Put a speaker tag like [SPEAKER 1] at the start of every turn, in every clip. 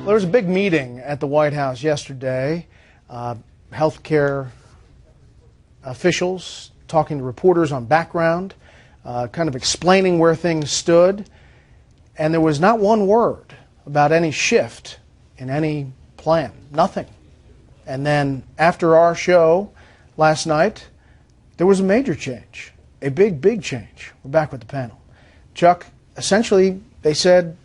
[SPEAKER 1] There was a big meeting at the White House yesterday. Healthcare officials talking to reporters on background, kind of explaining where things stood. And there was not one word about any shift in any plan. Nothing. And then after our show last night, there was a major change. A big, big change. We're back with the panel. Chuck, essentially, they said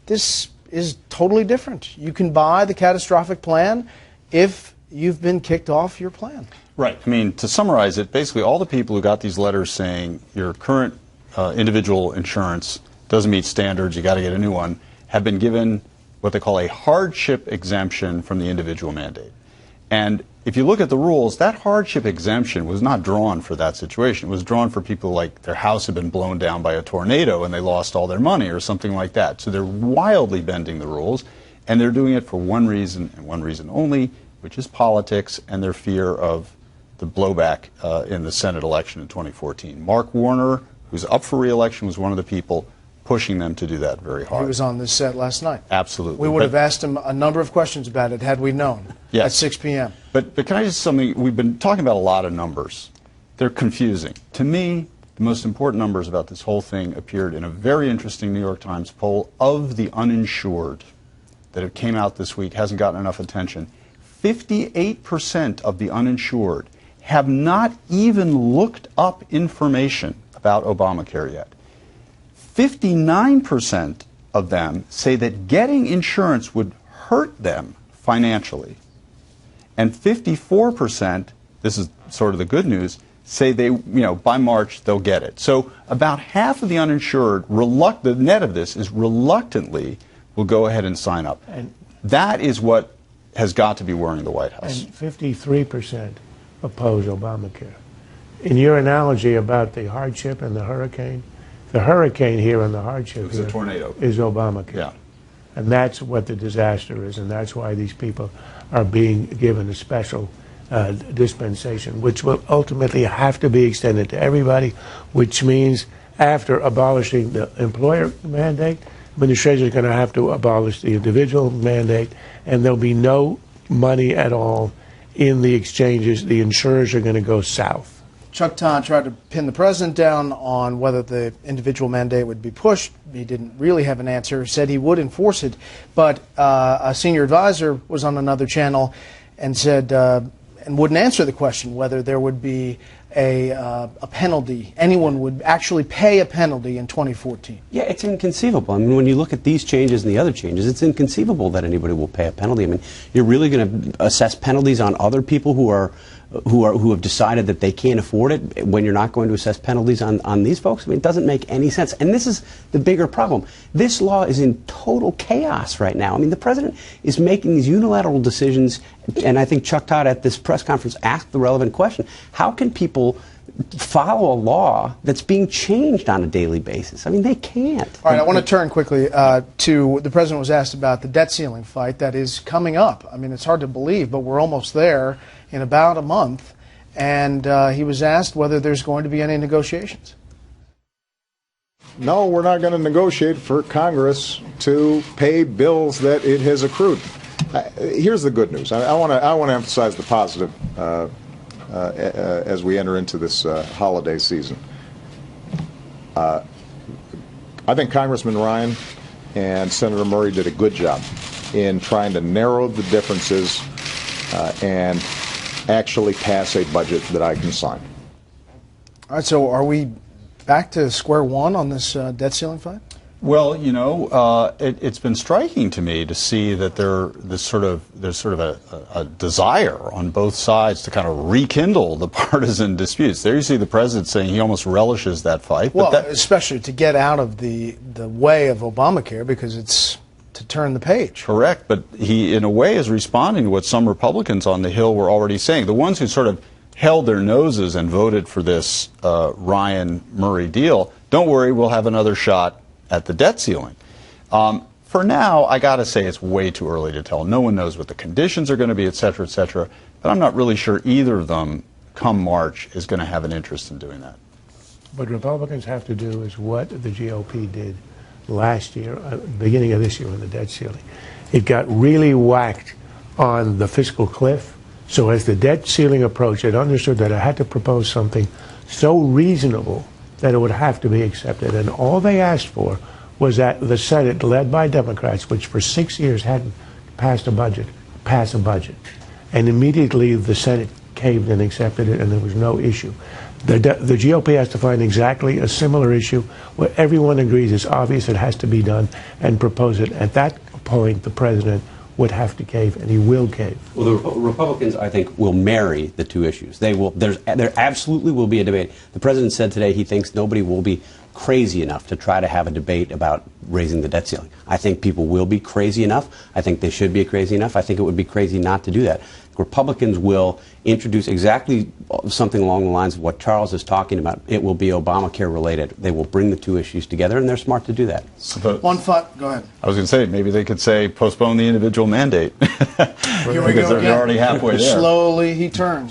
[SPEAKER 1] this is totally different. You can buy the catastrophic plan if you've been kicked off your plan.
[SPEAKER 2] Right. I mean, to summarize it, basically all the people who got these letters saying your current individual insurance doesn't meet standards, you got to get a new one, have been given what they call a hardship exemption from the individual mandate. And if you look at the rules, that hardship exemption was not drawn for that situation. It was drawn for people like their house had been blown down by a tornado and they lost all their money or something like that. So they're wildly bending the rules, and they're doing it for one reason and one reason only, which is politics and their fear of the blowback in the Senate election in 2014. Mark Warner, who's up for re-election, was one of the people pushing them to do that very hard.
[SPEAKER 1] He was on this set last night.
[SPEAKER 2] Absolutely.
[SPEAKER 1] We would have asked him a number of questions about it had we known at 6 p.m.
[SPEAKER 2] But can I just something? We've been talking about a lot of numbers. They're confusing. To me, the most important numbers about this whole thing appeared in a very interesting New York Times poll of the uninsured that it came out this week, hasn't gotten enough attention. 58% of the uninsured have not even looked up information about Obamacare yet. 59% of them say that getting insurance would hurt them financially. And 54%, this is sort of the good news, say they, by March they'll get it. So about half of the uninsured, the net of this is reluctantly will go ahead and sign up. And that is what has got to be worrying the White House.
[SPEAKER 3] And 53% oppose Obamacare. In your analogy about the hardship and the hurricane here and the hardship
[SPEAKER 2] is a tornado.
[SPEAKER 3] Is Obamacare.
[SPEAKER 2] Yeah.
[SPEAKER 3] And that's what the disaster is, and that's why these people are being given a special dispensation, which will ultimately have to be extended to everybody, which means after abolishing the employer mandate, administration is going to have to abolish the individual mandate, and there'll be no money at all in the exchanges. The insurers are going to go south.
[SPEAKER 1] Chuck Todd tried to pin the president down on whether the individual mandate would be pushed. He didn't really have an answer, said he would enforce it. But a senior advisor was on another channel and said, and wouldn't answer the question whether there would be a penalty. Anyone would actually pay a penalty in 2014.
[SPEAKER 4] Yeah, it's inconceivable. I mean, when you look at these changes and the other changes, it's inconceivable that anybody will pay a penalty. I mean, you're really going to assess penalties on other people who have decided that they can't afford it when you're not going to assess penalties on these folks? I mean, it doesn't make any sense. And this is the bigger problem. This law is in total chaos right now. I mean, the president is making these unilateral decisions, and I think Chuck Todd at this press conference asked the relevant question. How can people follow a law that's being changed on a daily basis? I mean, they can't.
[SPEAKER 1] All right, I want to turn quickly to the president was asked about the debt ceiling fight that is coming up. I mean, it's hard to believe, but we're almost there in about a month. And he was asked whether there's going to be any negotiations.
[SPEAKER 5] No, we're not going to negotiate for Congress to pay bills that it has accrued. Here's the good news. I want to emphasize the positive as we enter into this holiday season. I think Congressman Ryan and Senator Murray did a good job in trying to narrow the differences and actually pass a budget that I can sign.
[SPEAKER 1] All right, so are we back to square one on this debt ceiling fight?
[SPEAKER 2] Well, it's been striking to me to see that there's sort of a desire on both sides to kind of rekindle the partisan disputes. There you see the president saying he almost relishes that fight.
[SPEAKER 1] Well, especially to get out of the way of Obamacare, because it's to turn the page.
[SPEAKER 2] Correct, but he, in a way, is responding to what some Republicans on the Hill were already saying. The ones who sort of held their noses and voted for this Ryan-Murray deal, don't worry, we'll have another shot at the debt ceiling. For now, I got to say it's way too early to tell. No one knows what the conditions are going to be, et cetera, but I'm not really sure either of them, come March, is going to have an interest in doing that.
[SPEAKER 3] What Republicans have to do is what the GOP did last year, beginning of this year on the debt ceiling, it got really whacked on the fiscal cliff. So as the debt ceiling approached, it understood that it had to propose something so reasonable that it would have to be accepted. And all they asked for was that the Senate, led by Democrats, which for 6 years hadn't passed a budget, pass a budget. And immediately the Senate caved and accepted it, and there was no issue. The GOP has to find exactly a similar issue where everyone agrees it's obvious it has to be done and propose it. At that point, the president would have to cave, and he will cave.
[SPEAKER 4] Well, the Republicans, I think, will marry the two issues. They will. There absolutely will be a debate. The president said today he thinks nobody will be crazy enough to try to have a debate about raising the debt ceiling. I think people will be crazy enough. I think they should be crazy enough. I think it would be crazy not to do that. Republicans will introduce exactly something along the lines of what Charles is talking about. It will be Obamacare related. They will bring the two issues together, and they're smart to do that.
[SPEAKER 1] Go ahead.
[SPEAKER 2] I was going to say, maybe they could say postpone the individual mandate.
[SPEAKER 1] Here we
[SPEAKER 2] because
[SPEAKER 1] go
[SPEAKER 2] they're already halfway there.
[SPEAKER 1] Slowly he turns.